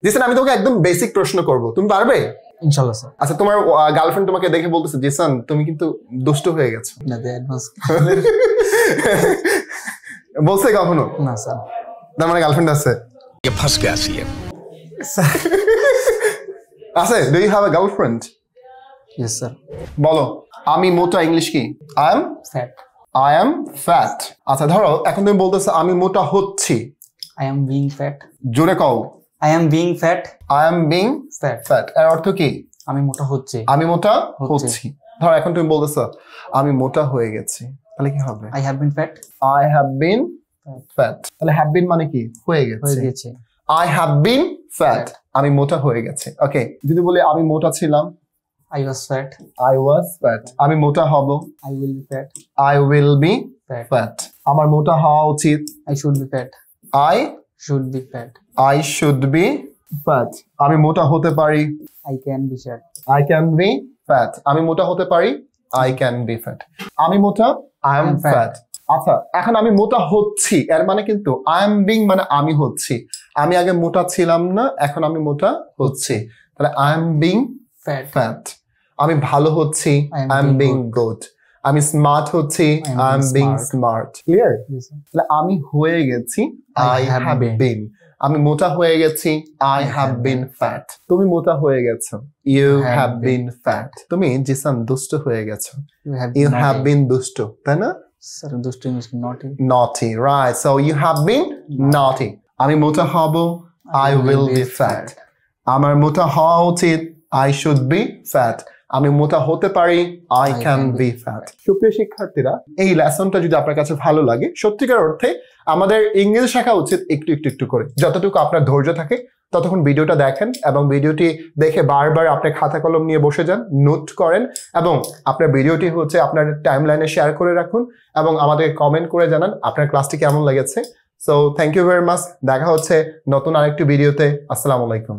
জিসান আমি তোমাকে একদম বেসিক প্রশ্ন করব, তুমি পারবে? ইনশাআল্লাহ স্যার। আচ্ছা, তোমার গার্লফ্রেন্ড তোমাকে দেখে বলতেছে জিসান তুমি কিন্তু দুষ্ট হয়ে গেছো, না দে অ্যাডভান্স বলছে কখনো? না স্যার। তার মানে গার্লফ্রেন্ড আছে? ये फंस गया सी है আছে। Do you have a girlfriend? Yes sir. বলো আমি মোটা ইংলিশ কি? I am fat. I am fat. আচ্ছা ধরো এখন তুমি বলতেছো আমি মোটা হচ্ছি, আই এম বিং ফ্যাট। জোরে কও। I am being fat. I am being fat. Fat এর অর্থ কি? আমি মোটা হচ্ছে। আমি মোটা হচ্ছে। হচ্ছি। ধরো এখন তুমি বলতেছো আমি মোটা হয়ে গেছি, তাহলে কি হবে? I have been fat. I have been fat. তাহলে হ্যাভ বিন মানে কি? হয়ে হয়ে গেছে। গেছে। আই হ্যাভ বিন ফ্যাট, আমি মোটা হয়ে গেছি। ওকে, যদি বলি আমি মোটা ছিলাম, I was fat. I was fat. আমি মোটা হব, I will be fat. I will be fat. Fat. আমার মোটা হওয়া উচিত, I should be fat. I should be fat. I should be fat. আমি মোটা হতে পারি, I can be fat. I can be fat. আমি মোটা হতে পারি, আই ক্যান বি ফ্যাট। আমি মোটা, আই এম ফ্যাট। আচ্ছা এখন আমি মোটা হচ্ছি, এর মানে কিন্তু আই এম বিং মানে আমি হচ্ছি। আমি আগে মোটা ছিলাম না, এখন আমি মোটা হচ্ছি, তাহলে I am being fat. Fat. আমি ভালো হচ্ছি, I am I am being being good. আমি স্মার্ট হচ্ছি, I am being smart. Clear? তাহলে আমি হয়ে গেছি, আই হ্যাভ বিন। আমি মোটা হয়ে গেছি, আই হ্যাভ বিন ফ্যাট। তুমি মোটা হয়ে গেছো, ইউ হ্যাভ বিন ফ্যাট। তুমি জিসান দুষ্ট হয়ে গেছো, ইউ হ্যাভ বিন দুষ্ট, তাই না? স্যার দুষ্ট ইংলিশ নটি। Naughty, right? So you have been naughty. আমি মোটা হব, I will be fat. আমার মোটা হওয়া উচিত, I should be fat. আমি মোটা হতে পারি, I can be fat. সুপ্রিয় শিক্ষার্থীরা, এই লেসনটা যদি আপনার কাছে ভালো লাগে, সত্যিকার অর্থে আমাদের ইংরেজি শেখা উচিত একটু একটু একটু করে। যতটুকু আপনার ধৈর্য থাকে ততক্ষণ ভিডিওটা দেখেন এবং ভিডিওটি দেখে বারবার আপনি খাতা কলম নিয়ে বসে যান, নোট করেন এবং আপনার ভিডিওটি হচ্ছে আপনার টাইমলাইনে শেয়ার করে রাখুন এবং আমাদের কমেন্ট করে জানান আপনার ক্লাসটি কেমন লেগেছে। So thank you very much. দেখা হচ্ছে নতুন আরেকটি ভিডিওতে। আসসালামু আলাইকুম।